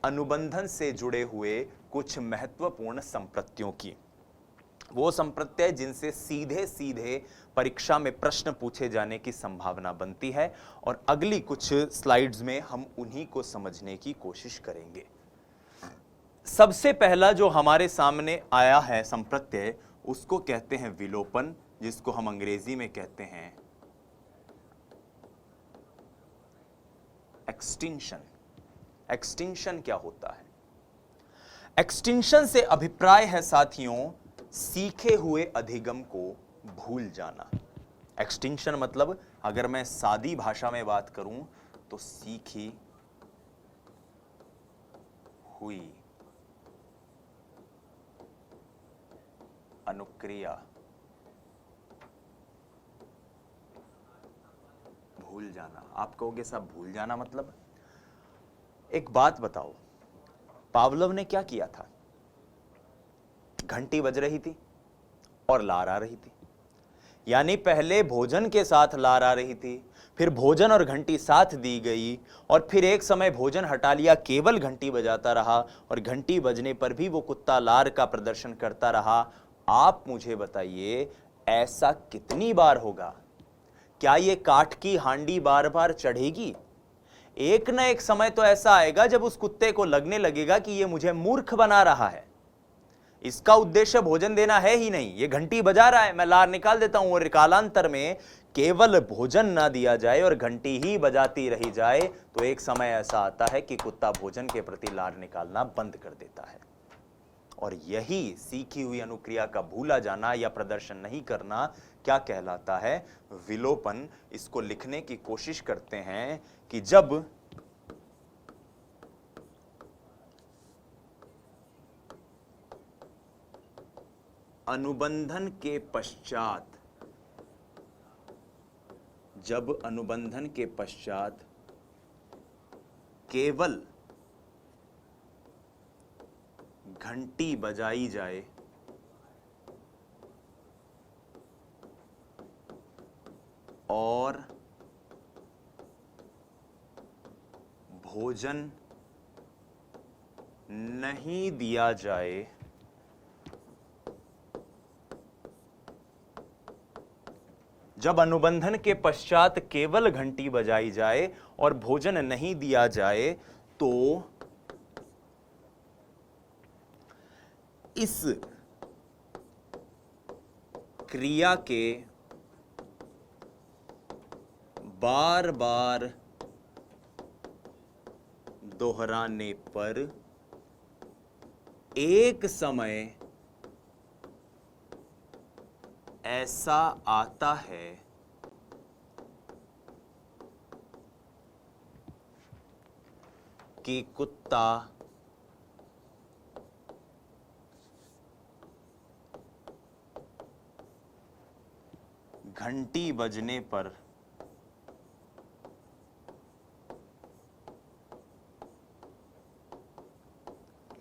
अनुबंधन से जुड़े हुए कुछ महत्वपूर्ण संप्रत्ययों की, वो संप्रत्यय जिनसे सीधे सीधे परीक्षा में प्रश्न पूछे जाने की संभावना बनती है, और अगली कुछ स्लाइड्स में हम उन्हीं को समझने की कोशिश करेंगे। सबसे पहला जो हमारे सामने आया है संप्रत्यय, उसको कहते हैं विलोपन, जिसको हम अंग्रेजी में कहते हैं एक्सटिंक्शन। एक्सटिंक्शन क्या होता है? एक्सटिंक्शन से अभिप्राय है साथियों सीखे हुए अधिगम को भूल जाना। एक्सटिंक्शन मतलब, अगर मैं सादी भाषा में बात करूं तो सीखी हुई अनुक्रिया भूल जाना। आप कहोगे साहब भूल जाना मतलब? एक बात बताओ, पावलोव ने क्या किया था? घंटी बज रही थी और लार आ रही थी, यानी पहले भोजन के साथ लार आ रही थी, फिर भोजन और घंटी साथ दी गई, और फिर एक समय भोजन हटा लिया, केवल घंटी बजाता रहा, और घंटी बजने पर भी वो कुत्ता लार का प्रदर्शन करता रहा। आप मुझे बताइए, ऐसा कितनी बार होगा? क्या ये काठ की हांडी बार बार चढ़ेगी? एक न एक समय तो ऐसा आएगा जब उस कुत्ते को लगने लगेगा कि ये मुझे मूर्ख बना रहा है, इसका उद्देश्य भोजन देना है ही नहीं, ये घंटी बजा रहा है, मैं लार निकाल देता हूं। और कालांतर में केवल भोजन ना दिया जाए और घंटी ही बजाती रही जाए, तो एक समय ऐसा आता है कि कुत्ता भोजन के प्रति लार निकालना बंद कर देता है। और यही सीखी हुई अनुक्रिया का भूला जाना या प्रदर्शन नहीं करना क्या कहलाता है? विलोपन। इसको लिखने की कोशिश करते हैं कि जब अनुबंधन के पश्चात, जब अनुबंधन के पश्चात केवल घंटी बजाई जाए और भोजन नहीं दिया जाए, जब अनुबंधन के पश्चात केवल घंटी बजाई जाए और भोजन नहीं दिया जाए, तो इस क्रिया के बार बार दोहराने पर एक समय ऐसा आता है कि कुत्ता घंटी बजने पर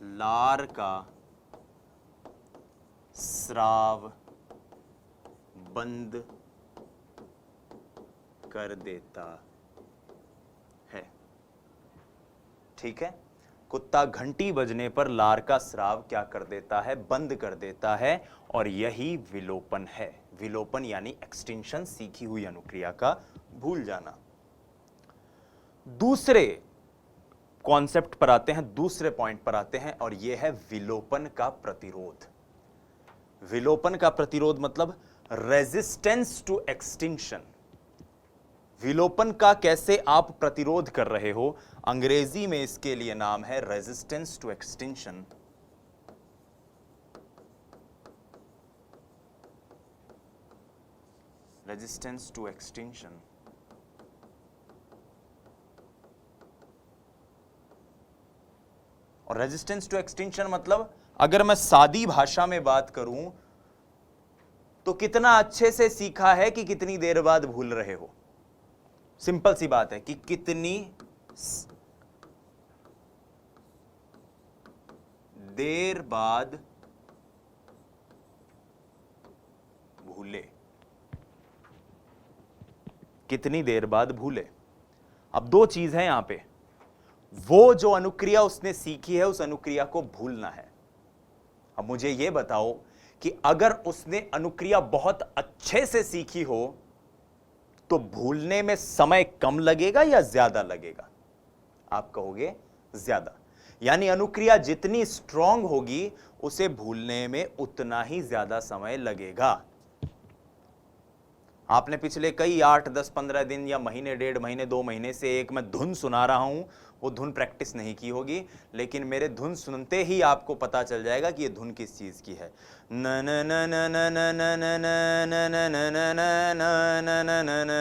लार का स्राव बंद कर देता है। ठीक है, कुत्ता घंटी बजने पर लार का स्राव क्या कर देता है? बंद कर देता है, और यही विलोपन है। विलोपन यानी एक्सटिंक्शन, सीखी हुई अनुक्रिया का भूल जाना। दूसरे कॉन्सेप्ट पर आते हैं, दूसरे पॉइंट पर आते हैं, और यह है विलोपन का प्रतिरोध। विलोपन का प्रतिरोध मतलब रेजिस्टेंस टू एक्सटिंक्शन। विलोपन का कैसे आप प्रतिरोध कर रहे हो? अंग्रेजी में इसके लिए नाम है resistance to extinction. Resistance to extinction. और रेजिस्टेंस टू एक्सटिंक्शन मतलब, अगर मैं सादी भाषा में बात करूं तो कितना अच्छे से सीखा है कि कितनी देर बाद भूल रहे हो। सिंपल सी बात है कि कितनी देर बाद भूले, कितनी देर बाद भूले। अब दो चीज है यहां पे, वो जो अनुक्रिया उसने सीखी है उस अनुक्रिया को भूलना है। अब मुझे यह बताओ कि अगर उसने अनुक्रिया बहुत अच्छे से सीखी हो तो भूलने में समय कम लगेगा या ज्यादा लगेगा? आप कहोगे ज्यादा। यानी अनुक्रिया जितनी स्ट्रांग होगी उसे भूलने में उतना ही ज्यादा समय लगेगा। आपने पिछले कई 8, 10, 15 दिन या महीने, 1.5 महीने, 2 महीने से एक मैं धुन सुना रहा हूं, वो धुन प्रैक्टिस नहीं की होगी, लेकिन मेरे धुन सुनते ही आपको पता चल जाएगा कि ये धुन किस चीज की है। न न न न न न न न न न न न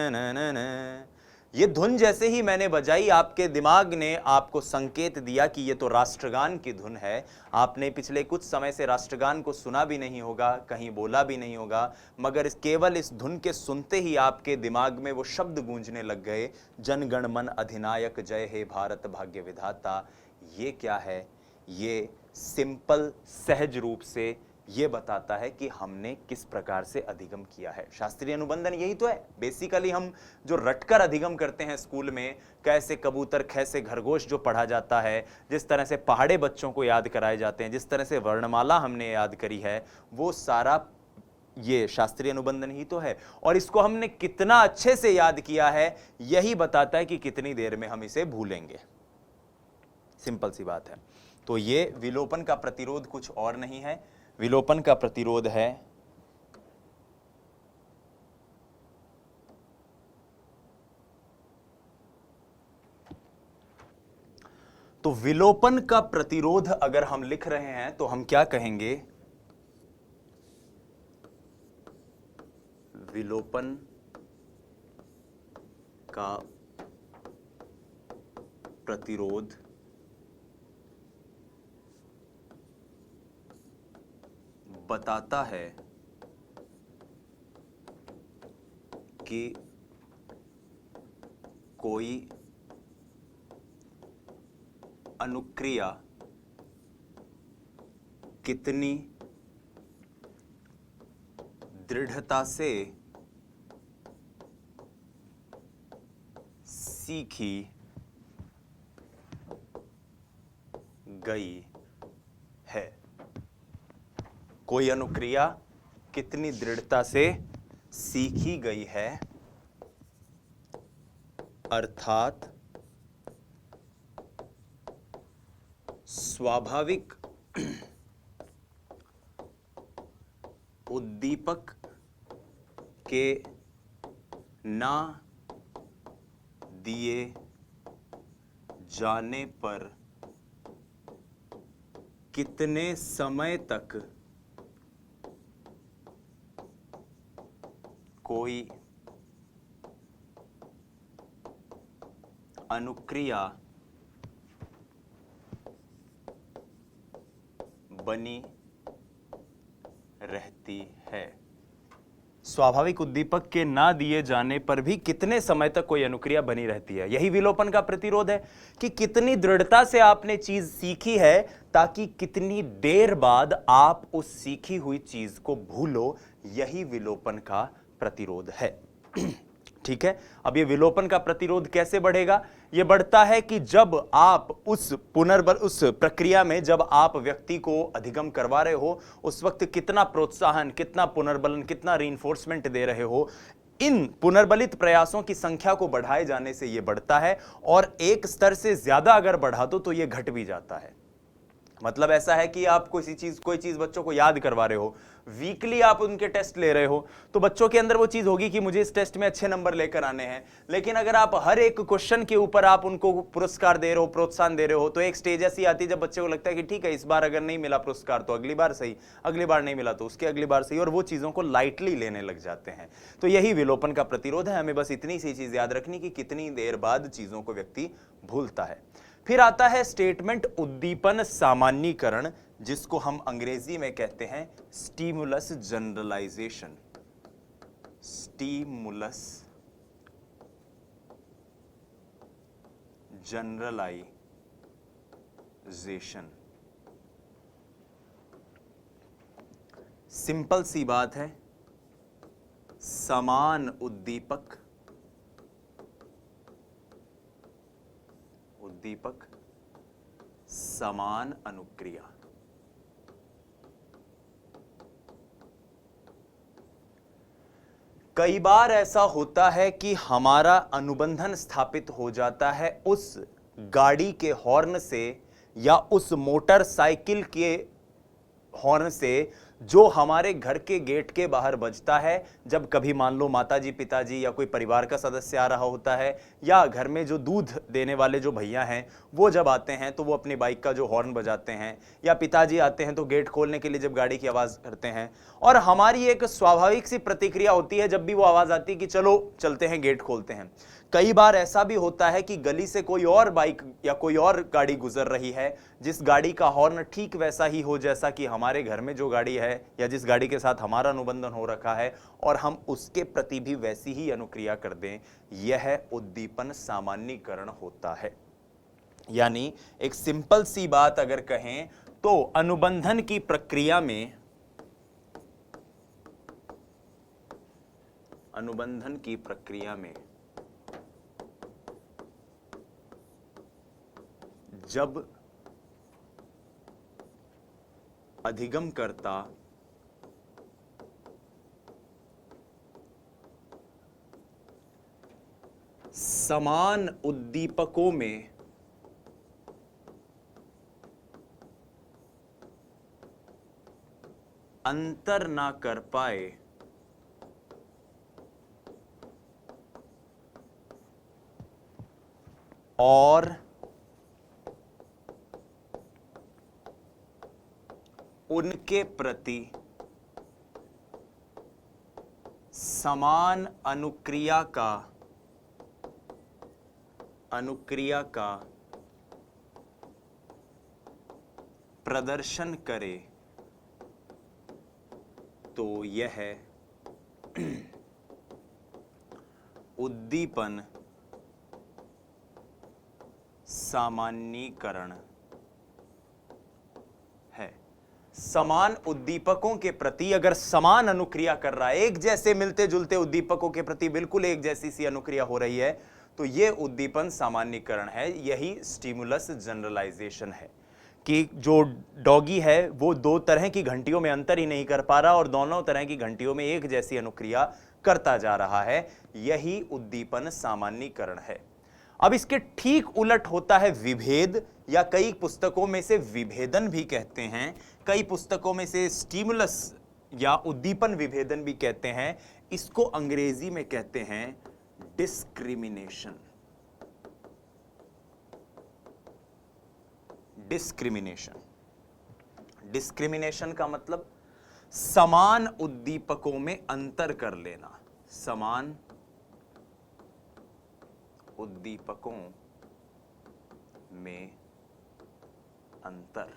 न न न। ये धुन जैसे ही मैंने बजाई, आपके दिमाग ने आपको संकेत दिया कि ये तो राष्ट्रगान की धुन है। आपने पिछले कुछ समय से राष्ट्रगान को सुना भी नहीं होगा, कहीं बोला भी नहीं होगा, मगर केवल इस धुन के सुनते ही आपके दिमाग में वो शब्द गूंजने लग गए, जन गण मन अधिनायक जय हे भारत भाग्य विधाता। ये क्या है? ये सिंपल सहज रूप से ये बताता है कि हमने किस प्रकार से अधिगम किया है। शास्त्रीय अनुबंधन यही तो है। बेसिकली हम जो रटकर अधिगम करते हैं स्कूल में, कैसे कबूतर खैसे खरगोश जो पढ़ा जाता है, जिस तरह से पहाड़े बच्चों को याद कराए जाते हैं, जिस तरह से वर्णमाला हमने याद करी है, वो सारा ये शास्त्रीय अनुबंधन ही तो है। और इसको हमने कितना अच्छे से याद किया है यही बताता है कि कितनी देर में हम इसे भूलेंगे। सिंपल सी बात है। तो ये विलोपन का प्रतिरोध कुछ और नहीं है। विलोपन का प्रतिरोध है तो विलोपन का प्रतिरोध अगर हम लिख रहे हैं तो हम क्या कहेंगे? विलोपन का प्रतिरोध बताता है कि कोई अनुक्रिया कितनी दृढ़ता से सीखी गई है। कोई अनुक्रिया कितनी दृढ़ता से सीखी गई है, अर्थात स्वाभाविक उद्दीपक के ना दिए जाने पर कितने समय तक कोई अनुक्रिया बनी रहती है। स्वाभाविक उद्दीपक के ना दिए जाने पर भी कितने समय तक कोई अनुक्रिया बनी रहती है। यही विलोपन का प्रतिरोध है कि कितनी दृढ़ता से आपने चीज सीखी है ताकि कितनी देर बाद आप उस सीखी हुई चीज को भूलो। यही विलोपन का प्रतिरोध है। ठीक है। अब ये विलोपन का प्रतिरोध कैसे बढ़ेगा? ये बढ़ता है कि जब आप उस प्रक्रिया में जब आप व्यक्ति को अधिगम करवा रहे हो, उस वक्त कितना प्रोत्साहन, कितना पुनर्बलन, कितना रीइंफोर्समेंट दे रहे हो। इन पुनर्बलित प्रयासों की संख्या को बढ़ाए जाने से यह बढ़ता है, और एक स्तर से ज्यादा अगर बढ़ा दो तो यह घट भी जाता है। मतलब ऐसा है कि आप कोई चीज बच्चों को याद करवा रहे हो, वीकली आप उनके टेस्ट ले रहे हो, तो बच्चों के अंदर वो चीज होगी कि मुझे इस टेस्ट में अच्छे नंबर लेकर आने हैं। लेकिन अगर आप हर एक क्वेश्चन के ऊपर आप उनको पुरस्कार दे रहे हो, प्रोत्साहन दे रहे हो, तो एक स्टेज ऐसी आती है जब बच्चे को लगता है कि ठीक है, इस बार अगर नहीं मिला पुरस्कार तो अगली बार सही, अगली बार नहीं मिला तो उसके अगली बार सही, और वो चीजों को लाइटली लेने लग जाते हैं। तो यही विलोपन का प्रतिरोध है। हमें बस इतनी सी चीज याद रखनी कि कितनी देर बाद चीजों को व्यक्ति भूलता है। फिर आता है स्टेटमेंट उद्दीपन सामान्यीकरण, जिसको हम अंग्रेजी में कहते हैं stimulus generalisation. Stimulus generalisation. Simple सी बात है, समान उद्दीपक उद्दीपक समान अनुक्रिया। कई बार ऐसा होता है कि हमारा अनुबंधन स्थापित हो जाता है उस गाड़ी के हॉर्न से या उस मोटरसाइकिल के हॉर्न से जो हमारे घर के गेट के बाहर बजता है, जब कभी मान लो माताजी पिताजी या कोई परिवार का सदस्य आ रहा होता है, या घर में जो दूध देने वाले जो भैया हैं वो जब आते हैं तो वो अपनी बाइक का जो हॉर्न बजाते हैं, या पिताजी आते हैं तो गेट खोलने के लिए जब गाड़ी की आवाज़ करते हैं, और हमारी एक स्वाभाविक सी प्रतिक्रिया होती है जब भी वो आवाज़ आती है कि चलो चलते हैं गेट खोलते हैं। कई बार ऐसा भी होता है कि गली से कोई और बाइक या कोई और गाड़ी गुजर रही है, जिस गाड़ी का हॉर्न ठीक वैसा ही हो जैसा कि हमारे घर में जो गाड़ी है या जिस गाड़ी के साथ हमारा अनुबंधन हो रखा है, और हम उसके प्रति भी वैसी ही अनुक्रिया कर दें, यह उद्दीपन सामान्यीकरण होता है। यानी एक सिंपल सी बात अगर कहें तो अनुबंधन की प्रक्रिया में जब अधिगमकर्ता समान उद्दीपकों में अंतर ना कर पाए और उनके प्रति समान अनुक्रिया का प्रदर्शन करे, तो यह उद्दीपन सामान्यीकरण है। समान उद्दीपकों के प्रति अगर समान अनुक्रिया कर रहा है, एक जैसे मिलते जुलते उद्दीपकों के प्रति बिल्कुल एक जैसी सी अनुक्रिया हो रही है, तो यह उद्दीपन सामान्यीकरण है। यही स्टिमुलस जनरलाइजेशन है कि जो डॉगी है वो दो तरह की घंटियों में अंतर ही नहीं कर पा रहा और दोनों तरह की घंटियों में एक जैसी अनुक्रिया करता जा रहा है। यही उद्दीपन सामान्यीकरण है। अब इसके ठीक उलट होता है विभेद, या कई पुस्तकों में से विभेदन भी कहते हैं, कई पुस्तकों में से स्टिमुलस या उद्दीपन विभेदन भी कहते हैं। इसको अंग्रेजी में कहते हैं डिस्क्रिमिनेशन। डिस्क्रिमिनेशन का मतलब समान उद्दीपकों में अंतर कर लेना, समान उद्दीपकों में अंतर।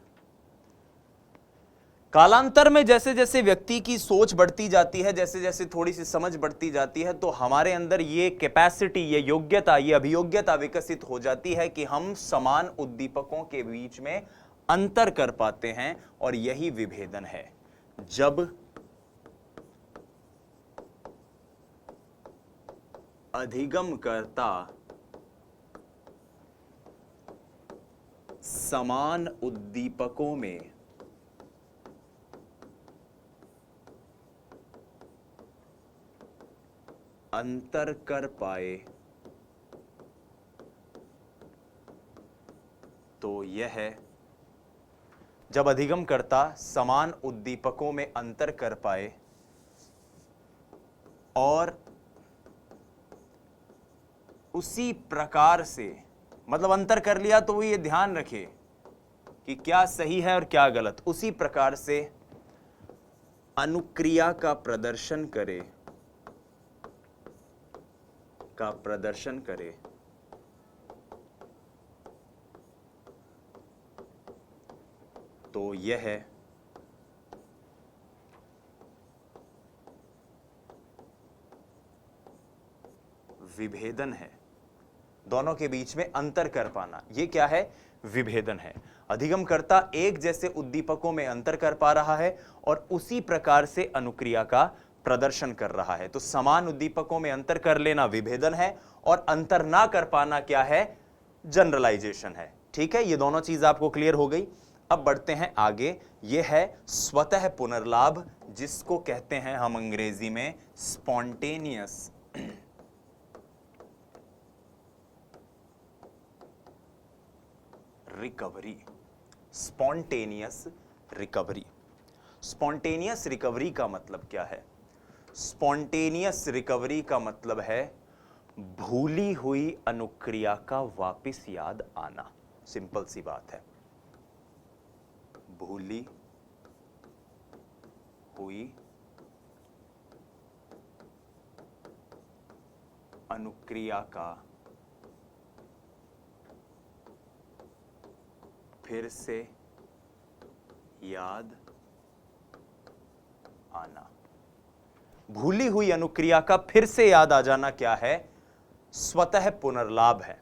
कालांतर में जैसे जैसे व्यक्ति की सोच बढ़ती जाती है, जैसे जैसे थोड़ी सी समझ बढ़ती जाती है, तो हमारे अंदर ये कैपेसिटी, ये योग्यता, ये अभियोग्यता विकसित हो जाती है कि हम समान उद्दीपकों के बीच में अंतर कर पाते हैं, और यही विभेदन है। जब अधिगमकर्ता समान उद्दीपकों में अंतर कर पाए, तो यह जब अधिगमकर्ता समान उद्दीपकों में अंतर कर पाए और उसी प्रकार से, मतलब अंतर कर लिया तो वो ये ध्यान रखे कि क्या सही है और क्या गलत, उसी प्रकार से अनुक्रिया का प्रदर्शन करे तो यह विभेदन है। दोनों के बीच में अंतर कर पाना, यह क्या है? विभेदन है। अधिगमकर्ता एक जैसे उद्दीपकों में अंतर कर पा रहा है और उसी प्रकार से अनुक्रिया का प्रदर्शन कर रहा है। तो समान उद्दीपकों में अंतर कर लेना विभेदन है, और अंतर ना कर पाना क्या है? जनरलाइजेशन है। ठीक है, ये दोनों चीज आपको क्लियर हो गई। अब बढ़ते हैं आगे। ये है स्वतः पुनर्लाभ, जिसको कहते हैं हम अंग्रेजी में spontaneous recovery. Spontaneous recovery. Spontaneous recovery का मतलब क्या है? स्पॉन्टेनियस रिकवरी का मतलब है भूली हुई अनुक्रिया का वापस याद आना। सिंपल सी बात है, भूली हुई अनुक्रिया का फिर से याद आना। भूली हुई अनुक्रिया का फिर से याद आ जाना क्या है? स्वतः पुनर्लाभ है।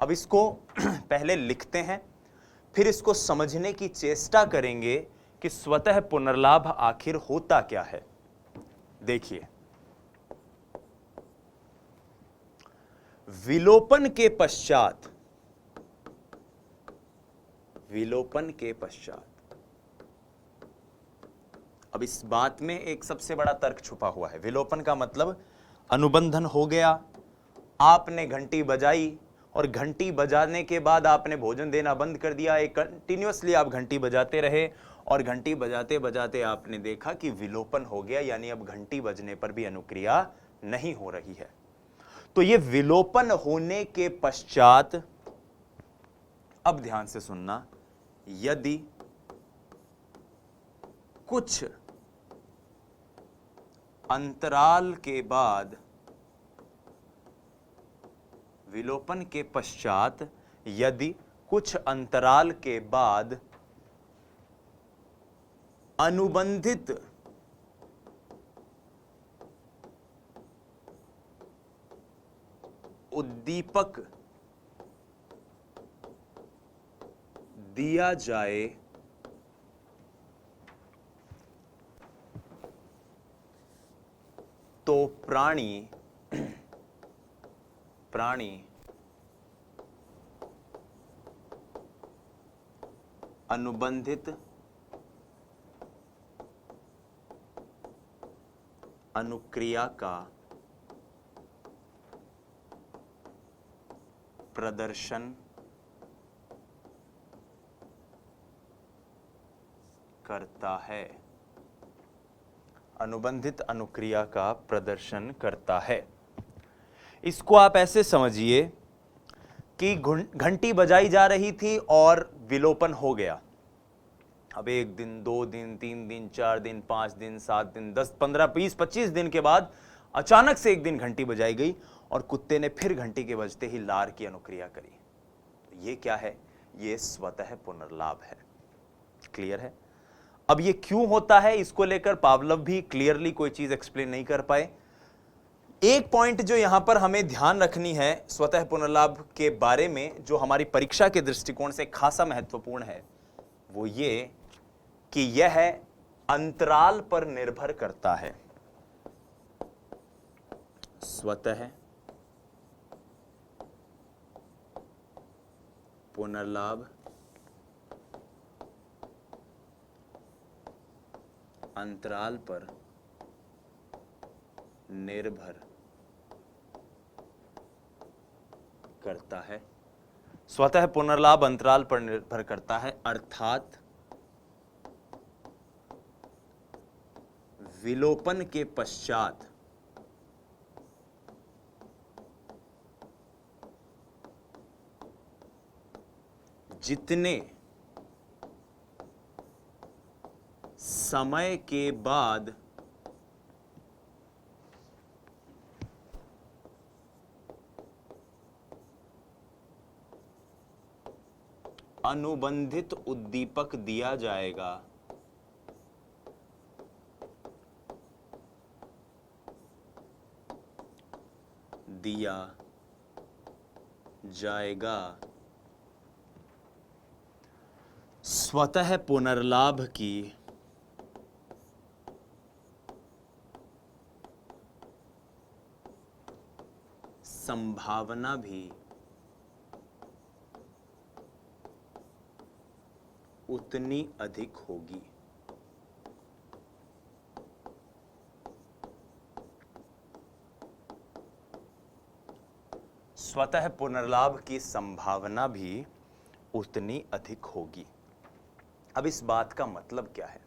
अब इसको पहले लिखते हैं, फिर इसको समझने की चेष्टा करेंगे कि स्वतः पुनर्लाभ आखिर होता क्या है। देखिए, विलोपन के पश्चात, विलोपन के पश्चात, अब इस बात में एक सबसे बड़ा तर्क छुपा हुआ है। विलोपन का मतलब अनुबंधन हो गया, आपने घंटी बजाई और घंटी बजाने के बाद आपने भोजन देना बंद कर दिया। एक कंटिन्यूअसली आप घंटी बजाते रहे और घंटी बजाते बजाते आपने देखा कि विलोपन हो गया, यानी अब घंटी बजने पर भी अनुक्रिया नहीं हो रही है। तो ये विलोपन होने के पश्चात, अब ध्यान से सुनना, यदि कुछ अंतराल के बाद, विलोपन के पश्चात यदि कुछ अंतराल के बाद अनुबंधित उद्दीपक दिया जाए तो प्राणी अनुबंधित अनुक्रिया का प्रदर्शन करता है। अनुबंधित अनुक्रिया का प्रदर्शन करता है। इसको आप ऐसे समझिए कि घंटी बजाई जा रही थी और विलोपन हो गया। अब 1 दिन, 2 दिन, 3 दिन, 4 दिन, 5 दिन, 7 दिन, 10, 15, 20, 25 दिन के बाद अचानक से एक दिन घंटी बजाई गई और कुत्ते ने फिर घंटी के बजते ही लार की अनुक्रिया करी। तो ये क्या है? ये स्वतः पुनर्लाभ है। क्लियर है? अब ये क्यों होता है, इसको लेकर पावलोव भी क्लियरली कोई चीज एक्सप्लेन नहीं कर पाए। एक पॉइंट जो यहां पर हमें ध्यान रखनी है स्वतः पुनर्लाभ के बारे में, जो हमारी परीक्षा के दृष्टिकोण से खासा महत्वपूर्ण है, वो ये कि यह अंतराल पर निर्भर करता है। स्वतः पुनर्लाभ अंतराल पर निर्भर करता है। स्वतः पुनर्लाभ अंतराल पर निर्भर करता है, अर्थात विलोपन के पश्चात जितने समय के बाद अनुबंधित उद्दीपक दिया जाएगा, स्वतः पुनर्लाभ की संभावना भी उतनी अधिक होगी। स्वतः पुनर्लाभ की संभावना भी उतनी अधिक होगी। अब इस बात का मतलब क्या है?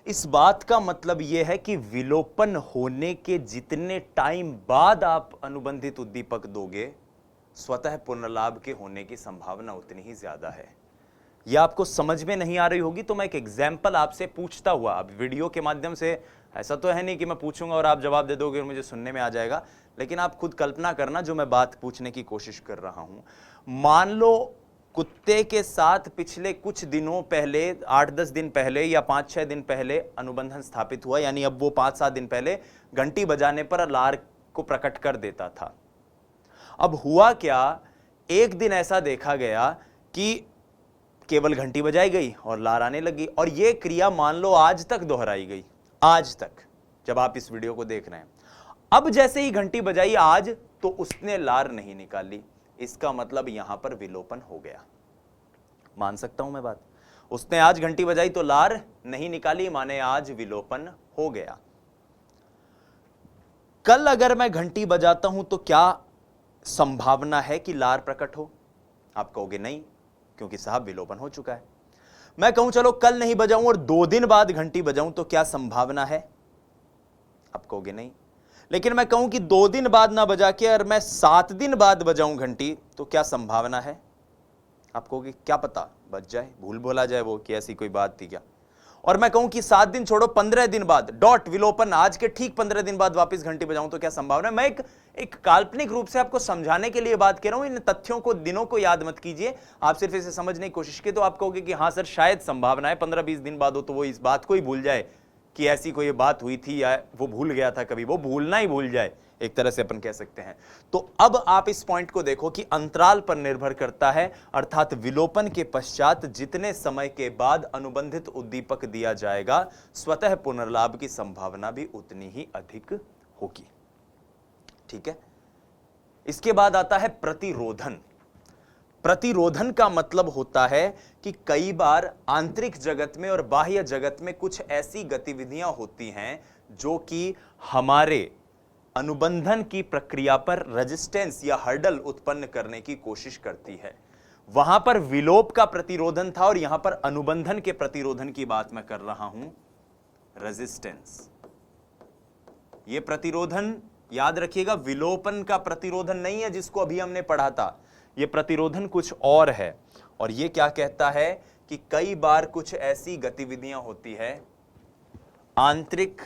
इस बात का मतलब यह है कि विलोपन होने के जितने टाइम बाद आप अनुबंधित उद्दीपक दोगे, स्वतः पुनर्लाभ के होने की संभावना उतनी ही ज्यादा है। यह आपको समझ में नहीं आ रही होगी तो मैं एक एग्जाम्पल आपसे पूछता हुआ, अब वीडियो के माध्यम से ऐसा तो है नहीं कि मैं पूछूंगा और आप जवाब दे दोगे और मुझे सुनने में आ जाएगा, लेकिन आप खुद कल्पना करना जो मैं बात पूछने की कोशिश कर रहा हूं। मान लो कुत्ते के साथ पिछले कुछ दिनों पहले, 8-10 दिन पहले या 5-6 दिन पहले अनुबंधन स्थापित हुआ, यानी अब वो 5-7 दिन पहले घंटी बजाने पर लार को प्रकट कर देता था। अब हुआ क्या, एक दिन ऐसा देखा गया कि केवल घंटी बजाई गई और लार आने लगी, और यह क्रिया मान लो आज तक दोहराई गई, आज तक जब आप इस वीडियो को देख रहे हैं। अब जैसे ही घंटी बजाई आज, तो उसने लार नहीं निकाली, इसका मतलब यहां पर विलोपन हो गया। मान सकता हूं मैं बात? उसने आज घंटी बजाई तो लार नहीं निकाली, माने आज विलोपन हो गया। कल अगर मैं घंटी बजाता हूं तो क्या संभावना है कि लार प्रकट हो? आप कहोगे नहीं, क्योंकि साहब विलोपन हो चुका है। मैं कहूं चलो कल नहीं बजाऊं और 2 दिन बाद घंटी बजाऊं तो क्या संभावना है? आप कहोगे नहीं। लेकिन मैं कहूं कि 2 दिन बाद ना बजा के और मैं 7 दिन बाद बजाऊं घंटी तो क्या संभावना है? आप कहोगे क्या पता बच जाए, भूल भुला जाए वो, कि ऐसी कोई बात थी क्या। और मैं कहूं कि 7 दिन छोड़ो 15 दिन बाद डॉट विलोपन, आज के ठीक 15 दिन बाद वापस घंटी बजाऊं तो क्या संभावना है? मैं एक काल्पनिक रूप से आपको समझाने के लिए बात कर रहा हूं। इन तथ्यों को, दिनों को याद मत कीजिए, आप सिर्फ इसे समझने की कोशिश कीजिए। तो आप कहोगे कि हां सर शायद संभावना है 15-20 दिन बाद हो तो वो इस बात को ही भूल जाए कि ऐसी कोई बात हुई थी, या वो भूल गया था, कभी वो भूलना ही भूल जाए, एक तरह से अपन कह सकते हैं। तो अब आप इस पॉइंट को देखो कि अंतराल पर निर्भर करता है, अर्थात विलोपन के पश्चात जितने समय के बाद अनुबंधित उद्दीपक दिया जाएगा, स्वतः पुनर्लाभ की संभावना भी उतनी ही अधिक होगी। ठीक है। इसके बाद आता है प्रतिरोधन। प्रतिरोधन का मतलब होता है कि कई बार आंतरिक जगत में और बाह्य जगत में कुछ ऐसी गतिविधियां होती हैं जो कि हमारे अनुबंधन की प्रक्रिया पर रेजिस्टेंस या हर्डल उत्पन्न करने की कोशिश करती है। वहां पर विलोप का प्रतिरोधन था और यहां पर अनुबंधन के प्रतिरोधन की बात मैं कर रहा हूं, रेजिस्टेंस। यह प्रतिरोधन याद रखिएगा, विलोपन का प्रतिरोधन नहीं है जिसको अभी हमने पढ़ा था। यह प्रतिरोधन कुछ और है, और यह क्या कहता है कि कई बार कुछ ऐसी गतिविधियां होती है आंतरिक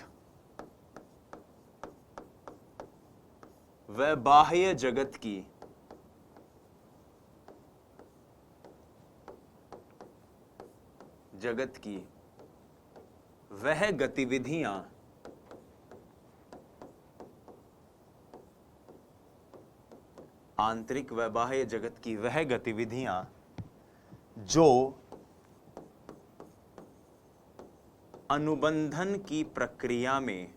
व बाह्य जगत की, वह गतिविधियां आंतरिक व बाह्य जगत की वह गतिविधियां जो अनुबंधन की प्रक्रिया में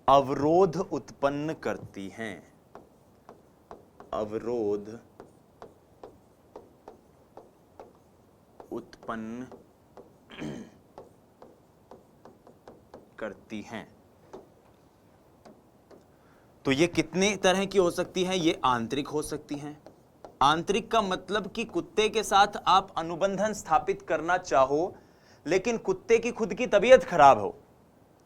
अवरोध उत्पन्न करती हैं, अवरोध उत्पन्न करती हैं। तो ये कितने तरह की हो सकती हैं? ये आंतरिक हो सकती हैं। आंतरिक का मतलब कि कुत्ते के साथ आप अनुबंधन स्थापित करना चाहो, लेकिन कुत्ते की खुद की तबीयत खराब हो,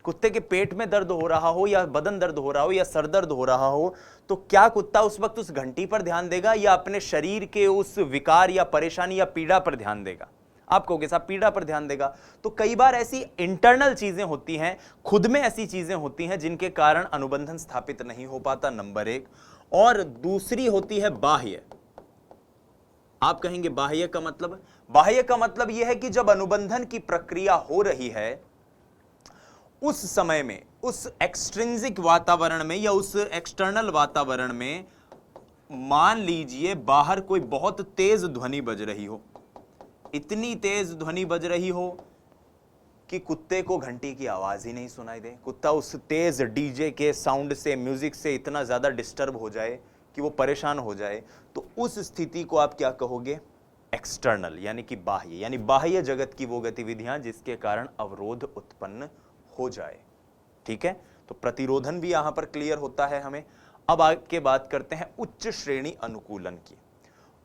कुत्ते के पेट में दर्द हो रहा हो, या बदन दर्द हो रहा हो, या सर दर्द हो रहा हो, तो क्या कुत्ता उस वक्त उस घंटी पर ध्यान देगा या अपने शरीर के उस विकार या परेशानी या पीड़ा पर ध्यान देगा? आप कहोगे साहब पीड़ा पर ध्यान देगा। तो कई बार ऐसी इंटरनल चीजें होती हैं, खुद में ऐसी चीजें होती हैं जिनके कारण अनुबंधन स्थापित नहीं हो पाता, नंबर 1। और दूसरी होती है बाह्य। आप कहेंगे बाह्य का मतलब? बाह्य का मतलब यह है कि जब अनुबंधन की प्रक्रिया हो रही है उस समय में, उस एक्सट्रिंसिक वातावरण में या उस एक्सटर्नल वातावरण में, मान लीजिए बाहर कोई बहुत तेज ध्वनि बज रही हो, इतनी तेज ध्वनि बज रही हो कि कुत्ते को घंटी की आवाज ही नहीं सुनाई दे, कुत्ता उस तेज डीजे के साउंड से, म्यूजिक से इतना ज्यादा डिस्टर्ब हो जाए कि वो परेशान हो जाए, तो उस स्थिति को आप क्या कहोगे? एक्सटर्नल, यानी कि बाह्य, यानी बाह्य जगत की वो गतिविधियां जिसके कारण अवरोध उत्पन्न हो जाए। ठीक है, तो प्रतिरोधन भी यहां पर क्लियर होता है हमें। अब आगे बात करते हैं उच्च श्रेणी अनुकूलन की।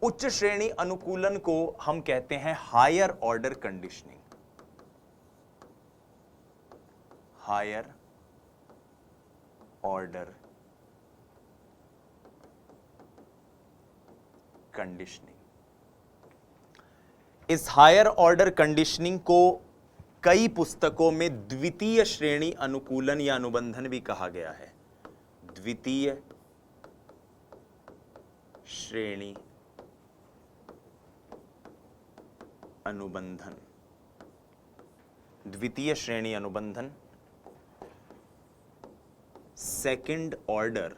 उच्च श्रेणी अनुकूलन को हम कहते हैं higher order conditioning. Higher order conditioning. इस हायर ऑर्डर कंडीशनिंग को कई पुस्तकों में द्वितीय श्रेणी अनुकूलन या अनुबंधन भी कहा गया है। द्वितीय श्रेणी अनुबंधन, द्वितीय श्रेणी अनुबंधन, second order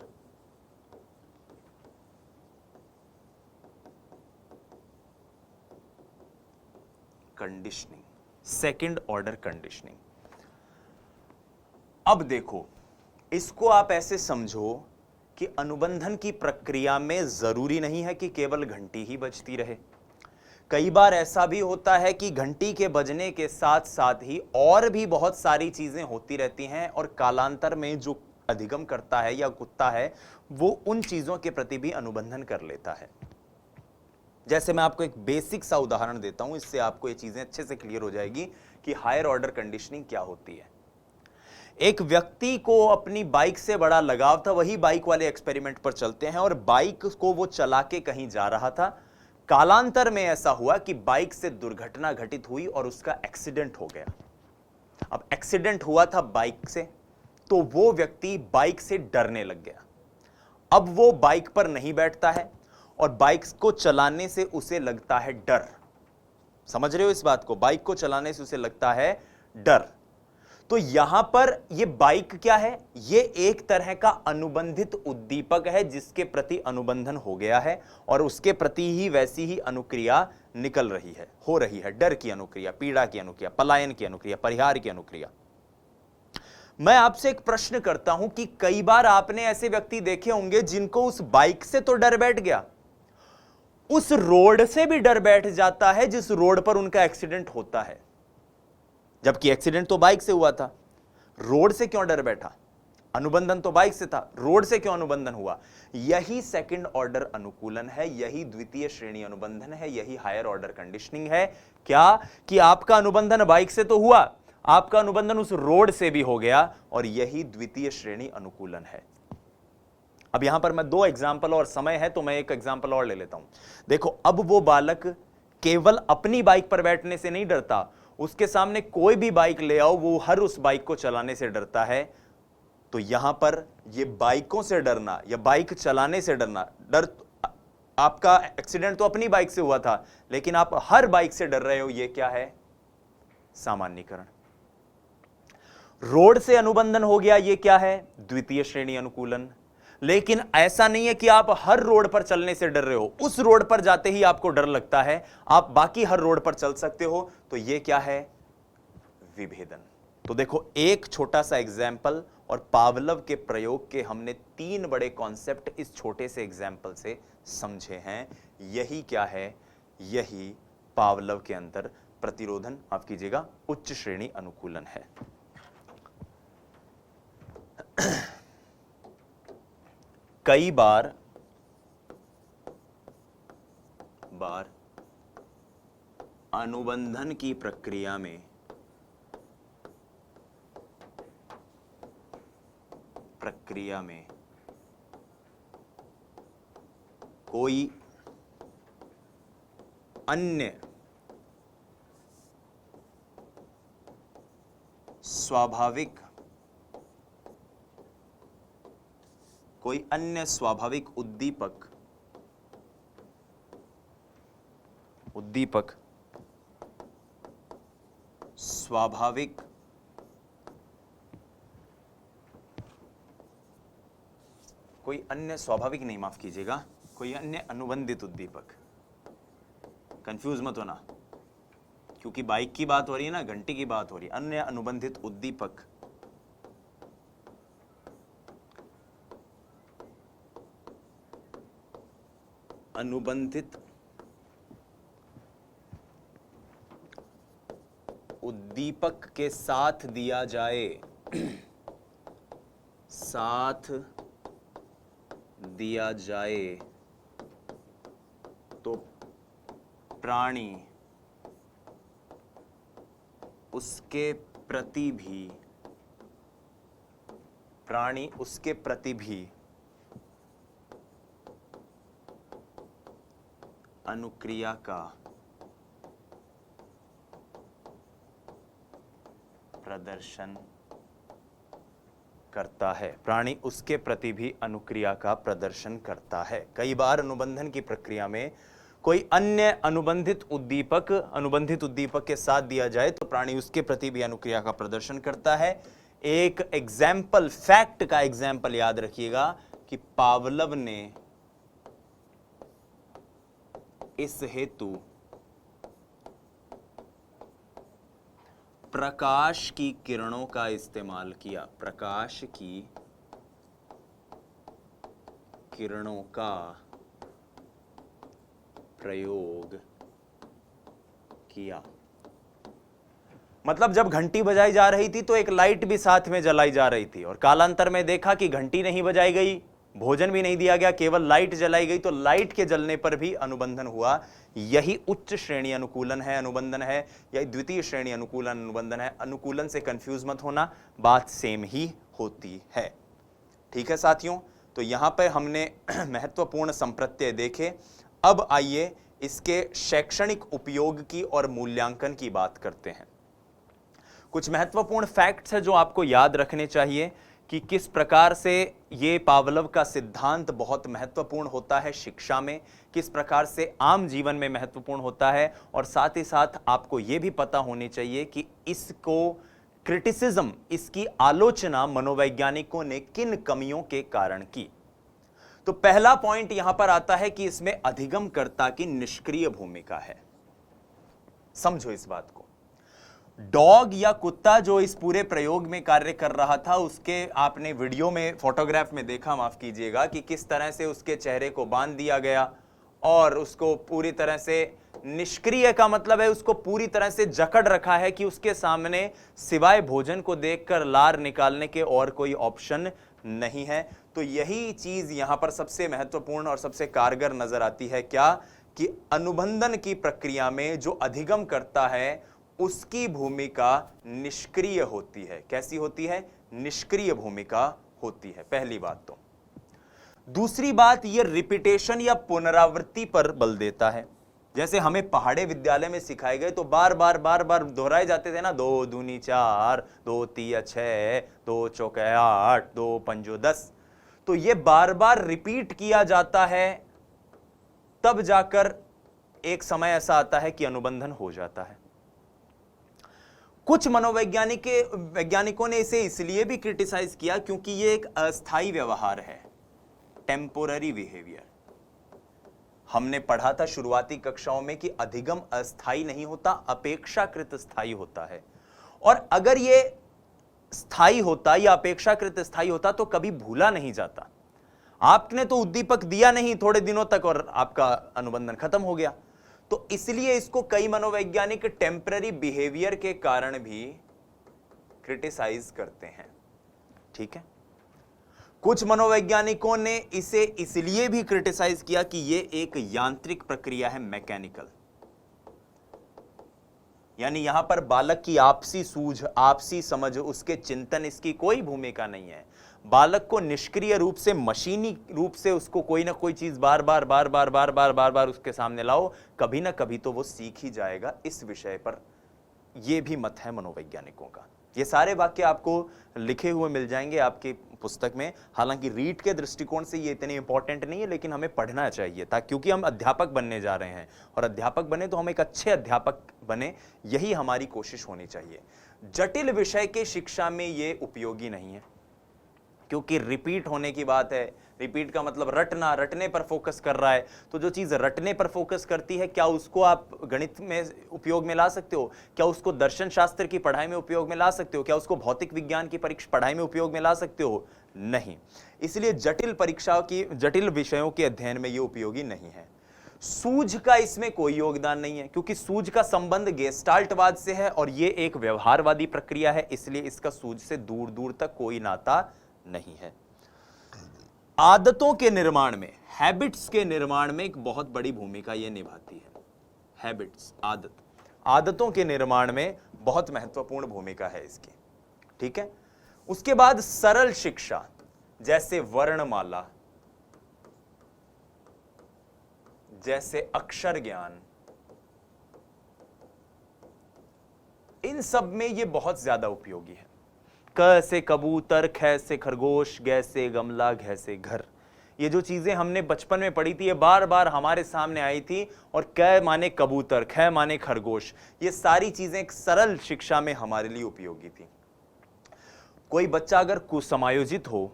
conditioning, second order conditioning. अब देखो, इसको आप ऐसे समझो कि अनुबंधन की प्रक्रिया में जरूरी नहीं है कि केवल घंटी ही बजती रहे। कई बार ऐसा भी होता है कि घंटी के बजने के साथ साथ ही और भी बहुत सारी चीजें होती रहती हैं, और कालांतर में जो अधिगम करता है या कुत्ता है वो उन चीजों के प्रति भी अनुबंधन कर लेता है। जैसे मैं आपको एक बेसिक सा उदाहरण देता हूं, इससे आपको ये चीजें अच्छे से क्लियर हो जाएगी कि हायर ऑर्डर कंडीशनिंग क्या होती है। एक व्यक्ति को अपनी बाइक से बड़ा लगाव था, वही बाइक वाले एक्सपेरिमेंट पर चलते हैं, और बाइक को वो चला के कहीं जा रहा था। कालांतर में ऐसा हुआ कि बाइक से दुर्घटना घटित हुई और उसका एक्सीडेंट हो गया। अब एक्सीडेंट हुआ था बाइक से, तो वो व्यक्ति बाइक से डरने लग गया। अब वो बाइक पर नहीं बैठता है और बाइक को चलाने से उसे लगता है डर। समझ रहे हो इस बात को? बाइक को चलाने से उसे लगता है डर। तो यहां पर ये बाइक क्या है? ये एक तरह का अनुबंधित उद्दीपक है जिसके प्रति अनुबंधन हो गया है और उसके प्रति ही वैसी ही अनुक्रिया निकल रही है, हो रही है। डर की अनुक्रिया, पीड़ा की अनुक्रिया, पलायन की अनुक्रिया, परिहार की अनुक्रिया। मैं आपसे एक प्रश्न करता हूं कि कई बार आपने ऐसे व्यक्ति देखे होंगे जिनको उस बाइक से तो डर बैठ गया, उस रोड से भी डर बैठ जाता है जिस रोड पर उनका एक्सीडेंट होता है। जबकि एक्सीडेंट तो बाइक से हुआ था, रोड से क्यों डर बैठा? अनुबंधन तो बाइक से था, रोड से क्यों अनुबंधन हुआ? यही सेकंड ऑर्डर अनुकूलन है, यही द्वितीय श्रेणी अनुबंधन है, यही हायर ऑर्डर कंडीशनिंग है। क्या कि आपका अनुबंधन बाइक से तो हुआ, आपका अनुबंधन उस रोड से भी हो गया, और यही द्वितीय श्रेणी अनुकूलन है। अब यहां पर मैं दो एग्जाम्पल, और समय है तो मैं एक एग्जाम्पल और ले लेता हूं। देखो, अब वो बालक केवल अपनी बाइक पर बैठने से नहीं डरता, उसके सामने कोई भी बाइक ले आओ वो हर उस बाइक को चलाने से डरता है। तो यहां पर ये बाइकों से डरना या बाइक चलाने से डरना, डर आपका एक्सीडेंट तो अपनी बाइक से हुआ था, लेकिन आप हर बाइक से डर रहे हो, ये क्या है? सामान्यीकरण। रोड से अनुबंधन हो गया, ये क्या है? द्वितीय श्रेणी अनुकूलन। लेकिन ऐसा नहीं है कि आप हर रोड पर चलने से डर रहे हो, उस रोड पर जाते ही आपको डर लगता है, आप बाकी हर रोड पर चल सकते हो, तो ये क्या है? विभेदन। तो देखो, एक छोटा सा एग्जाम्पल और पावलव के प्रयोग के हमने तीन बड़े कॉन्सेप्ट इस छोटे से एग्जाम्पल से समझे हैं। यही क्या है? यही पावलव के अंदर प्रतिरोधन, माफ कीजिएगा, उच्च श्रेणी अनुकूलन है। कई बार अनुबंधन की प्रक्रिया में कोई अन्य स्वाभाविक उद्दीपक स्वाभाविक कोई अन्य स्वाभाविक नहीं, माफ कीजिएगा, कोई अन्य अनुबंधित उद्दीपक, कंफ्यूज मत होना, क्योंकि बाइक की बात हो रही है ना, घंटी की बात हो रही है। अन्य अनुबंधित उद्दीपक अनुबंधित उद्दीपक के साथ दिया जाए साथ दिया जाए तो प्राणी उसके प्रति भी अनुक्रिया का प्रदर्शन करता है। प्राणी उसके प्रति भी अनुक्रिया का प्रदर्शन करता है। कई बार अनुबंधन की प्रक्रिया में कोई अन्य अनुबंधित उद्दीपक के साथ दिया जाए तो प्राणी उसके प्रति भी अनुक्रिया का प्रदर्शन करता है। एक एग्जाम्पल, फैक्ट का एग्जाम्पल याद रखिएगा कि पावलव ने इस हेतु प्रकाश की किरणों का इस्तेमाल किया। प्रकाश की किरणों का प्रयोग किया। मतलब जब घंटी बजाई जा रही थी तो एक लाइट भी साथ में जलाई जा रही थी, और कालांतर में देखा कि घंटी नहीं बजाई गई, भोजन भी नहीं दिया गया, केवल लाइट जलाई गई, तो लाइट के जलने पर भी अनुबंधन हुआ। यही उच्च श्रेणी अनुकूलन है, अनुबंधन है, या द्वितीय श्रेणी अनुकूलन अनुबंधन है। अनुकूलन से कंफ्यूज मत होना, बात सेम ही होती है। ठीक है साथियों, तो यहां पर हमने महत्वपूर्ण संप्रत्यय देखे। अब आइए इसके शैक्षणिक उपयोग की और मूल्यांकन की बात करते हैं। कुछ महत्वपूर्ण फैक्ट्स है जो आपको याद रखने चाहिए कि किस प्रकार से ये पावलव का सिद्धांत बहुत महत्वपूर्ण होता है शिक्षा में, किस प्रकार से आम जीवन में महत्वपूर्ण होता है, और साथ ही साथ आपको ये भी पता होनी चाहिए कि इसको क्रिटिसिज्म, इसकी आलोचना मनोवैज्ञानिकों ने किन कमियों के कारण की। तो पहला पॉइंट यहां पर आता है कि इसमें अधिगमकर्ता की निष्क्रिय भूमिका है। समझो इस बात को। डॉग या कुत्ता जो इस पूरे प्रयोग में कार्य कर रहा था, उसके आपने वीडियो में, फोटोग्राफ में देखा, माफ कीजिएगा, कि किस तरह से उसके चेहरे को बांध दिया गया और उसको पूरी तरह से निष्क्रिय का मतलब है उसको पूरी तरह से जकड़ रखा है कि उसके सामने सिवाय भोजन को देखकर लार निकालने के और कोई ऑप्शन नहीं है। तो यही चीज यहां पर सबसे महत्वपूर्ण और सबसे कारगर नजर आती है। क्या कि अनुबंधन की प्रक्रिया में जो अधिगम करता है उसकी भूमिका निष्क्रिय होती है। कैसी होती है? निष्क्रिय भूमिका होती है, पहली बात। तो दूसरी बात, यह रिपीटेशन या पुनरावृत्ति पर बल देता है। जैसे हमें पहाड़े विद्यालय में सिखाए गए तो बार बार दोहराए जाते थे ना, 2 दूनी 4, 2 तिया 6, 2 चौके 8, 2 पंजो 10। तो यह बार बार रिपीट किया जाता है, तब जाकर एक समय ऐसा आता है कि अनुबंधन हो जाता है। कुछ वैज्ञानिकों ने इसे इसलिए भी क्रिटिसाइज किया क्योंकि यह एक अस्थायी व्यवहार है, टेम्पोररी बिहेवियर। हमने पढ़ा था शुरुआती कक्षाओं में कि अधिगम अस्थायी नहीं होता, अपेक्षाकृत स्थायी होता है। और अगर यह स्थायी होता या अपेक्षाकृत स्थायी होता तो कभी भूला नहीं जाता। आपने तो उद्दीपक दिया नहीं थोड़े दिनों तक और आपका अनुबंधन खत्म हो गया। तो इसलिए इसको कई मनोवैज्ञानिक टेम्पररी बिहेवियर के कारण भी क्रिटिसाइज करते हैं। ठीक है, कुछ मनोवैज्ञानिकों ने इसे इसलिए भी क्रिटिसाइज किया कि यह एक यांत्रिक प्रक्रिया है, मैकेनिकल। यानी यहां पर बालक की आपसी सूझ, आपसी समझ, उसके चिंतन, इसकी कोई भूमिका नहीं है। बालक को निष्क्रिय रूप से, मशीनी रूप से उसको कोई ना कोई चीज बार बार उसके सामने लाओ, कभी ना कभी तो वो सीख ही जाएगा। इस विषय पर यह भी मत है मनोवैज्ञानिकों का। ये सारे वाक्य आपको लिखे हुए मिल जाएंगे आपकी पुस्तक में। हालांकि रीड के दृष्टिकोण से ये इतने इंपॉर्टेंट नहीं है, लेकिन हमें पढ़ना चाहिए ताकि, क्योंकि हम अध्यापक बनने जा रहे हैं, और अध्यापक बने तो हम एक अच्छे अध्यापक बने, यही हमारी कोशिश होनी चाहिए। जटिल विषय के शिक्षा में ये उपयोगी नहीं है। क्योंकि रिपीट होने की बात है। रिपीट का मतलब रटना, रटने पर फोकस कर रहा है। तो जो चीज रटने पर फोकस करती है, क्या उसको आप गणित में उपयोग में ला सकते हो? क्या उसको दर्शन शास्त्र की पढ़ाई में उपयोग में ला सकते हो? क्या उसको भौतिक विज्ञान की परीक्षा पढ़ाई में उपयोग में ला सकते हो? नहीं। इसलिए जटिल परीक्षाओं की, जटिल विषयों के अध्ययन में ये उपयोगी नहीं है। सूझ का इसमें कोई योगदान नहीं है, क्योंकि सूझ का संबंध गेस्टाल्टवाद से है और ये एक व्यवहारवादी प्रक्रिया है, इसलिए इसका सूझ से दूर दूर तक कोई नाता नहीं है। आदतों के निर्माण में, हैबिट्स के निर्माण में एक बहुत बड़ी भूमिका यह निभाती है। हैबिट्स, आदतों के निर्माण में बहुत महत्वपूर्ण भूमिका है इसकी। ठीक है। उसके बाद सरल शिक्षा, जैसे वर्णमाला, जैसे अक्षर ज्ञान, इन सब में यह बहुत ज्यादा उपयोगी है। क से कबूतर, ख से खरगोश, ग से गमला, घ से घर, ये जो चीजें हमने बचपन में पढ़ी थी, ये बार बार हमारे सामने आई थी। और क माने कबूतर, ख माने खरगोश, ये सारी चीजें एक सरल शिक्षा में हमारे लिए उपयोगी थी। कोई बच्चा अगर कुसमायोजित हो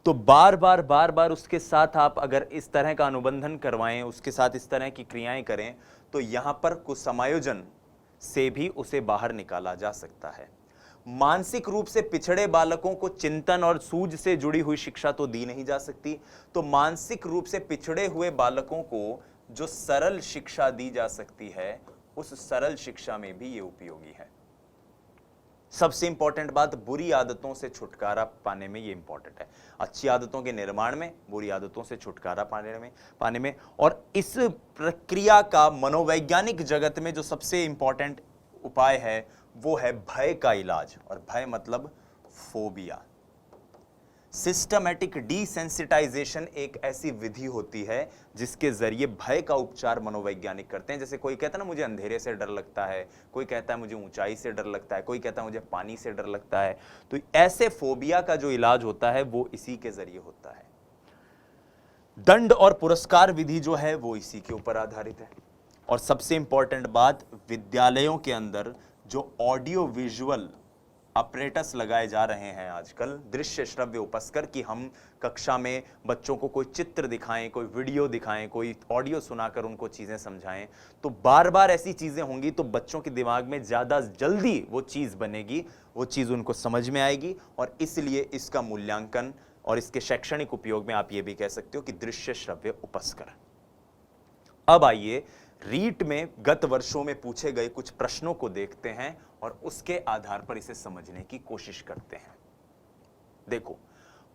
तो बार बार उसके साथ आप अगर इस तरह का अनुबंधन करवाएं, उसके साथ इस तरह की क्रियाएं करें, तो यहां पर कुसमायोजन से भी उसे बाहर निकाला जा सकता है। मानसिक रूप से पिछड़े बालकों को चिंतन और सूझ से जुड़ी हुई शिक्षा तो दी नहीं जा सकती, तो मानसिक रूप से पिछड़े हुए बालकों को जो सरल शिक्षा दी जा सकती है, उस सरल शिक्षा में भी ये उपयोगी है। सबसे इंपॉर्टेंट बात, बुरी आदतों से छुटकारा पाने में ये इंपॉर्टेंट है। अच्छी आदतों के निर्माण में, बुरी आदतों से छुटकारा पाने में। और इस प्रक्रिया का मनोवैज्ञानिक जगत में जो सबसे इंपॉर्टेंट उपाय है वो है भय का इलाज। और भय मतलब फोबिया। सिस्टमैटिक डिसेंसिटाइजेशन एक ऐसी विधि होती है जिसके जरिए भय का उपचार मनोवैज्ञानिक करते हैं। जैसे कोई कहता है ना मुझे अंधेरे से डर लगता है, कोई कहता है मुझे ऊंचाई से डर लगता है, कोई कहता है मुझे पानी से डर लगता है। तो ऐसे फोबिया का जो इलाज होता है वो इसी के जरिए होता है। दंड और पुरस्कार विधि जो है वो इसी के ऊपर आधारित है। और सबसे इंपॉर्टेंट बात, विद्यालयों के अंदर जो ऑडियो विजुअल अपरेटस लगाए जा रहे हैं आजकल, दृश्य श्रव्य उपस्कर, कि हम कक्षा में बच्चों को कोई चित्र दिखाएं, कोई वीडियो दिखाएं, कोई ऑडियो सुनाकर उनको चीजें समझाएं, तो बार बार ऐसी चीजें होंगी तो बच्चों के दिमाग में ज्यादा जल्दी वो चीज बनेगी, वो चीज उनको समझ में आएगी। और इसलिए इसका मूल्यांकन और इसके शैक्षणिक उपयोग में आप ये भी कह सकते हो कि दृश्य श्रव्य उपस्कर। अब आइए रीट में गत वर्षों में पूछे गए कुछ प्रश्नों को देखते हैं और उसके आधार पर इसे समझने की कोशिश करते हैं। देखो,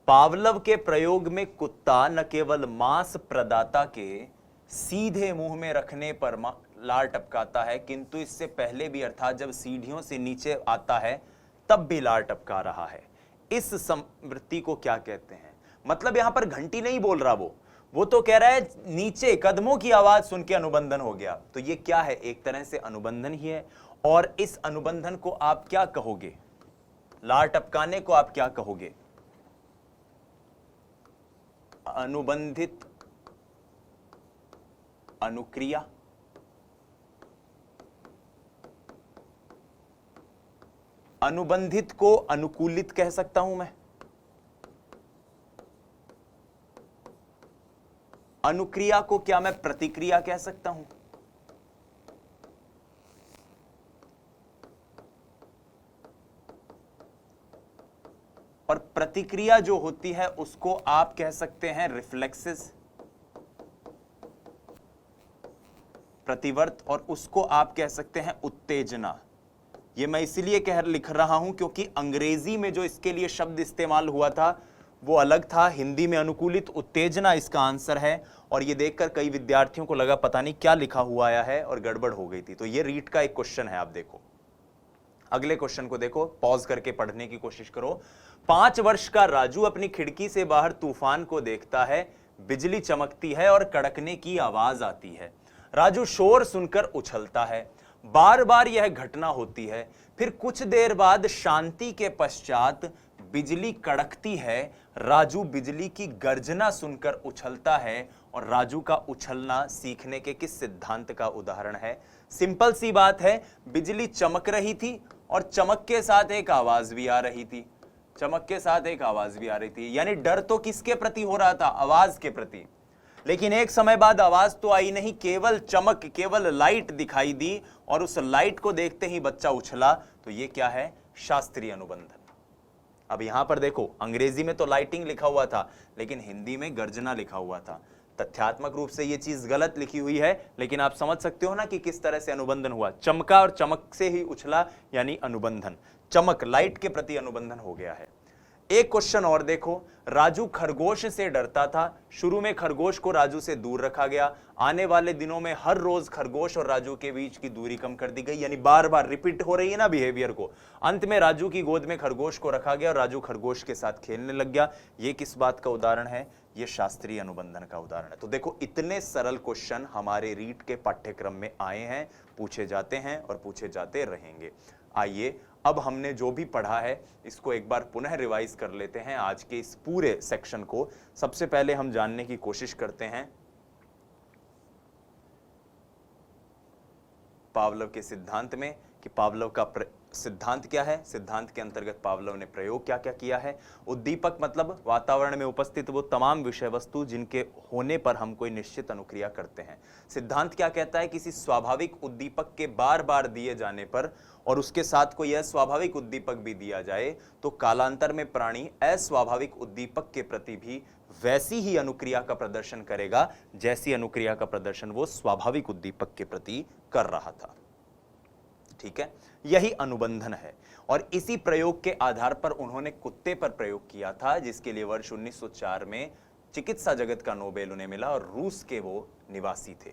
पावलव के प्रयोग में कुत्ता न केवल मांस प्रदाता के सीधे मुंह में रखने पर लार टपकाता है, किंतु इससे पहले भी, अर्थात जब सीढ़ियों से नीचे आता है तब भी लार टपका रहा है। इस संवृत्ति को क्या कहते हैं? मतलब यहां पर घंटी नहीं बोल रहा वो तो कह रहा है नीचे कदमों की आवाज सुन के अनुबंधन हो गया। तो ये क्या है? एक तरह से अनुबंधन ही है। और इस अनुबंधन को आप क्या कहोगे? लार टपकाने को आप क्या कहोगे? अनुबंधित अनुक्रिया। अनुबंधित को अनुकूलित कह सकता हूं मैं। अनुक्रिया को क्या मैं प्रतिक्रिया कह सकता हूं? और प्रतिक्रिया जो होती है उसको आप कह सकते हैं रिफ्लेक्सेस, प्रतिवर्त, और उसको आप कह सकते हैं उत्तेजना। ये मैं इसलिए लिख रहा हूं क्योंकि अंग्रेजी में जो इसके लिए शब्द इस्तेमाल हुआ था वो अलग था, हिंदी में अनुकूलित उत्तेजना इसका आंसर है। और ये देखकर कई विद्यार्थियों को लगा पता नहीं क्या लिखा हुआ आया है और गड़बड़ हो गई थी। तो ये रीट का एक क्वेश्चन है। आप देखो, अगले क्वेश्चन को देखो, पॉज करके पढ़ने की कोशिश करो। 5 वर्ष का राजू अपनी खिड़की से बाहर तूफान को देखता है। बिजली चमकती है और कड़कने की आवाज आती है। राजू शोर सुनकर उछलता है। बार बार यह घटना होती है। फिर कुछ देर बाद शांति के पश्चात बिजली कड़कती है। राजू बिजली की गर्जना सुनकर उछलता है। और राजू का उछलना सीखने के किस सिद्धांत का उदाहरण है? सिंपल सी बात है, बिजली चमक रही थी और चमक के साथ एक आवाज भी आ रही थी। चमक के साथ एक आवाज भी आ रही थी। यानी डर तो किसके प्रति हो रहा था? आवाज के प्रति। लेकिन एक समय बाद आवाज तो आई नहीं, केवल चमक, केवल लाइट दिखाई दी और उस लाइट को देखते ही बच्चा उछला। तो ये क्या है? शास्त्रीय अनुबंधन। अब यहां पर देखो, अंग्रेजी में तो लाइटिंग लिखा हुआ था, लेकिन हिंदी में गर्जना लिखा हुआ था। तथ्यात्मक रूप से ये चीज गलत लिखी हुई है, लेकिन आप समझ सकते हो ना कि किस तरह से अनुबंधन हुआ। चमका और चमक से ही उछला, यानी अनुबंधन। चमक, लाइट के प्रति अनुबंधन हो गया है। एक क्वेश्चन और देखो, राजू खरगोश से डरता था। शुरू में खरगोश को राजू से दूर रखा गया। आने वाले दिनों में हर रोज खरगोश और राजू के बीच की दूरी कम कर दी गई, यानी बार बार रिपीट हो रही है ना बिहेवियर को। अंत में राजू की गोद में खरगोश को रखा गया और राजू खरगोश के साथ खेलने लग गया। ये किस बात का उदाहरण है? ये शास्त्रीय अनुबंधन का उदाहरण है। तो देखो, इतने सरल क्वेश्चन हमारे रीट के पाठ्यक्रम में आए हैं, पूछे जाते हैं और पूछे जाते रहेंगे। आइए अब हमने जो भी पढ़ा है इसको एक बार पुनः रिवाइज कर लेते हैं, आज के इस पूरे सेक्शन को। सबसे पहले हम जानने की कोशिश करते हैं पावलोव के सिद्धांत में कि पावलोव का सिद्धांत क्या है। सिद्धांत के अंतर्गत पावलोव ने प्रयोग क्या क्या किया है। उद्दीपक मतलब वातावरण में उपस्थित वो तमाम विषय वस्तु जिनके होने पर हम कोई निश्चित अनुक्रिया करते हैं। सिद्धांत क्या कहता है? किसी स्वाभाविक उद्दीपक के बार बार दिए जाने पर और उसके साथ कोई अस्वाभाविक उद्दीपक भी दिया जाए तो कालांतर में प्राणी अस्वाभाविक उद्दीपक के प्रति भी वैसी ही अनुक्रिया का प्रदर्शन करेगा जैसी अनुक्रिया का प्रदर्शन वो स्वाभाविक उद्दीपक के प्रति कर रहा था। ठीक है, यही अनुबंधन है। और इसी प्रयोग के आधार पर उन्होंने कुत्ते पर प्रयोग किया था, जिसके लिए वर्ष 1904 में चिकित्सा जगत का नोबेल उन्हें मिला और रूस के वो निवासी थे।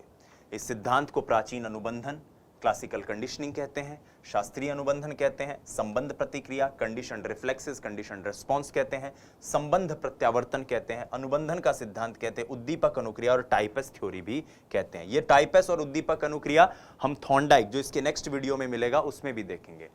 इस सिद्धांत को प्राचीन अनुबंधन, क्लासिकल कंडीशनिंग कहते हैं, शास्त्रीय अनुबंधन कहते हैं, संबंध प्रतिक्रिया, कंडीशनड रिफ्लेक्सेस, कंडीशनड रिस्पॉन्स कहते हैं, संबंध प्रत्यावर्तन कहते हैं, अनुबंधन का सिद्धांत कहते हैं, उद्दीपक अनुक्रिया और टाइपस थ्योरी भी कहते हैं। ये टाइपस और उद्दीपक अनुक्रिया हम थॉर्नडाइक, जो इसके नेक्स्ट वीडियो में मिलेगा, उसमें भी देखेंगे।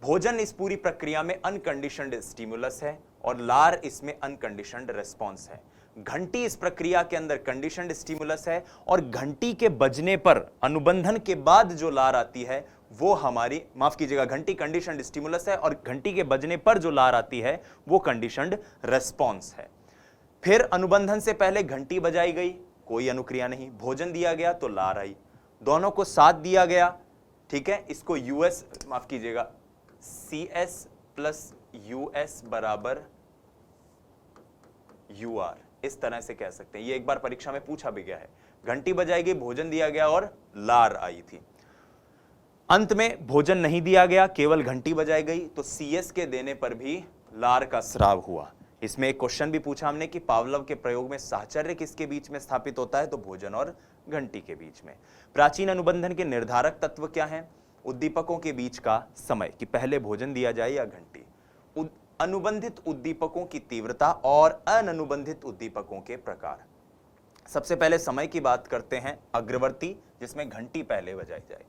भोजन इस पूरी प्रक्रिया में अनकंडीशनड स्टिमुलस है और लार इसमें अनकंडीशनड रिस्पॉन्स है। घंटी इस प्रक्रिया के अंदर कंडीशनड स्टिमुलस है और घंटी के बजने पर अनुबंधन के बाद जो लार आती है वो हमारी, माफ कीजिएगा, घंटी कंडीशनड स्टिमुलस है और घंटी के बजने पर जो लार आती है वो कंडीशनड रेस्पॉन्स है। फिर अनुबंधन से पहले घंटी बजाई गई, कोई अनुक्रिया नहीं। भोजन दिया गया तो लार आई, दोनों को साथ दिया गया। ठीक है, इसको यूएस, माफ कीजिएगा, CS प्लस यूएस बराबर यूआर, इस तरह से कह सकते हैं। ये एक बार परीक्षा में पूछा भी गया है। घंटी बजाई गई, भोजन दिया गया और लार आई थी। अंत में भोजन नहीं दिया गया, केवल घंटी बजाई गई, तो CS के देने पर भी लार का स्राव हुआ। इसमें एक क्वेश्चन भी पूछा हमने कि पावलोव के प्रयोग में साहचर्य किसके बीच में स्थापित होता है? तो भोजन और घंटी के बीच में। प्राचीन अनुबंधन के निर्धारक तत्व क्या हैं? उद्दीपकों के बीच का समय, कि पहले भोजन दिया जाए या घंटी, अनुबंधित उद्दीपकों की तीव्रता और अननुबंधित उद्दीपकों के प्रकार। सबसे पहले समय की बात करते हैं। अग्रवर्ती, जिसमें घंटी पहले बजाई जाए,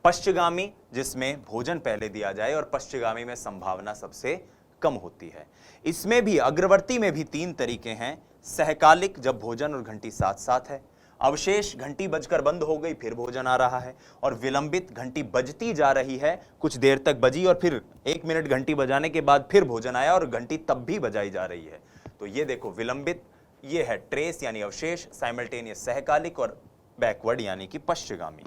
पश्चगामी, जिसमें भोजन पहले दिया जाए और पश्चगामी में संभावना सबसे कम होती है। इसमें भी, अग्रवर्ती में भी 3 तरीके हैं। सहकालिक, जब भोजन और घंटी साथ साथ है। अवशेष, घंटी बजकर बंद हो गई फिर भोजन आ रहा है। और विलंबित, घंटी बजती जा रही है, कुछ देर तक बजी और फिर 1 मिनट घंटी बजाने के बाद फिर भोजन आया और घंटी तब भी बजाई जा रही है। तो ये देखो विलंबित, ये है ट्रेस यानी अवशेष, साइमल्टेनियस सहकालिक और बैकवर्ड यानी कि पश्चगामी।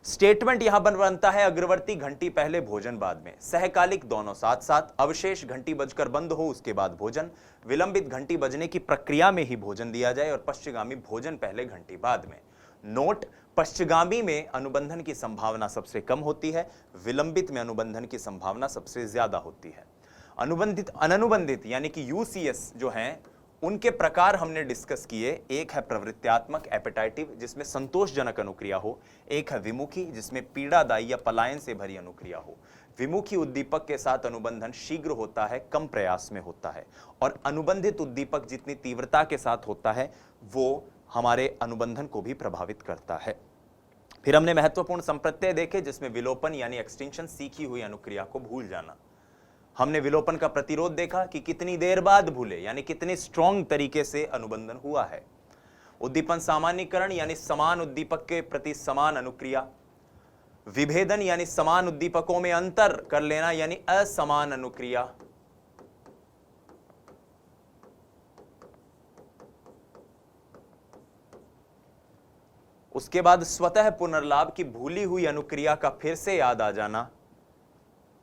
स्टेटमेंट यहां बनता है अग्रवर्ती, घंटी पहले भोजन बाद में, सहकालिक दोनों साथ साथ, अवशेष घंटी बजकर बंद हो उसके बाद भोजन, विलंबित घंटी बजने की प्रक्रिया में ही भोजन दिया जाए और पश्चगामी भोजन पहले घंटी बाद में। नोट, पश्चगामी में अनुबंधन की संभावना सबसे कम होती है, विलंबित में अनुबंधन की संभावना सबसे ज्यादा होती है। अनुबंधित, अननुबंधित यानी कि UCS जो हैं उनके प्रकार हमने डिस्कस किए। एक है प्रवृत्त्यात्मक एपेटाइटिव, जिसमें संतोषजनक अनुक्रिया हो। एक है विमुखी, जिसमें पीड़ादायी या पलायन से भरी अनुक्रिया हो। विमुखी उद्दीपक के साथ अनुबंधन शीघ्र होता है, कम प्रयास में होता है, और अनुबंधित उद्दीपक जितनी तीव्रता के साथ होता है वो हमारे अनुबंधन को भी प्रभावित करता है। फिर हमने महत्वपूर्ण संप्रत्यय देखे, जिसमें विलोपन यानी एक्सटिंक्शन, सीखी हुई अनुक्रिया को भूल जाना। हमने विलोपन का प्रतिरोध देखा कि कितनी देर बाद भूले, यानी कितनी स्ट्रॉन्ग तरीके से अनुबंधन हुआ है। उद्दीपन सामान्यीकरण यानी समान उद्दीपक के प्रति समान अनुक्रिया। विभेदन यानी समान उद्दीपकों में अंतर कर लेना यानी असमान अनुक्रिया। उसके बाद स्वतः पुनर्लाभ की भूली हुई अनुक्रिया का फिर से याद आ जाना।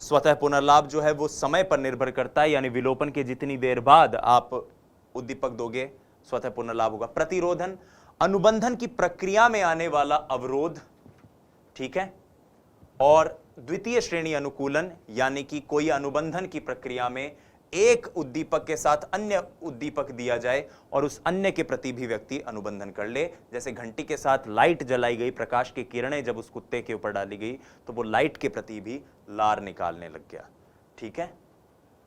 स्वतः पुनर्लाभ जो है वो समय पर निर्भर करता है, यानी विलोपन के जितनी देर बाद आप उद्दीपक दोगे स्वतः पुनर्लाभ होगा। प्रतिरोधन, अनुबंधन की प्रक्रिया में आने वाला अवरोध, ठीक है। और द्वितीय श्रेणी अनुकूलन, यानी कि कोई अनुबंधन की प्रक्रिया में एक उद्दीपक के साथ अन्य उद्दीपक दिया जाए और उस अन्य के प्रति भी व्यक्ति अनुबंधन कर ले। जैसे घंटी के साथ लाइट जलाई गई, प्रकाश की किरणें जब उस कुत्ते के ऊपर डाली गई तो वो लाइट के प्रति भी लार निकालने लग गया, ठीक है।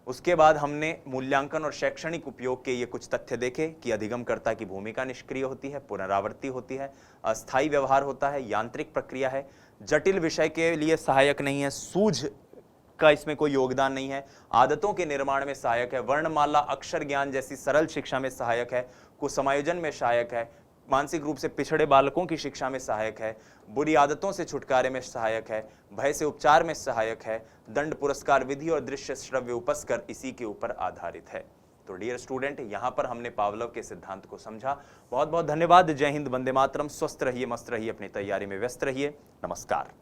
उसके बाद हमने मूल्यांकन और शैक्षणिक उपयोग के ये कुछ तथ्य देखे कि अधिगमकर्ता की भूमिका निष्क्रिय होती है, पुनरावृत्ति होती है, अस्थायी व्यवहार होता है, यांत्रिक प्रक्रिया है, जटिल विषय के लिए सहायक नहीं है, सूझ का इसमें कोई योगदान नहीं है, आदतों के निर्माण में सहायक है, वर्णमाला अक्षर ज्ञान जैसी सरल शिक्षा में सहायक है, कुसमायोजन में सहायक है, मानसिक रूप से पिछड़े बालकों की शिक्षा में सहायक है, बुरी आदतों से छुटकारे में सहायक है, भय से उपचार में सहायक है, दंड पुरस्कार विधि और दृश्य श्रव्य उपस्कर इसी के ऊपर आधारित है। तो डियर स्टूडेंट, यहां पर हमने पावलोव के सिद्धांत को समझा। बहुत बहुत धन्यवाद। जय हिंद, वंदे मातरम। स्वस्थ रहिए, मस्त रहिए, अपनी तैयारी में व्यस्त रहिए। नमस्कार।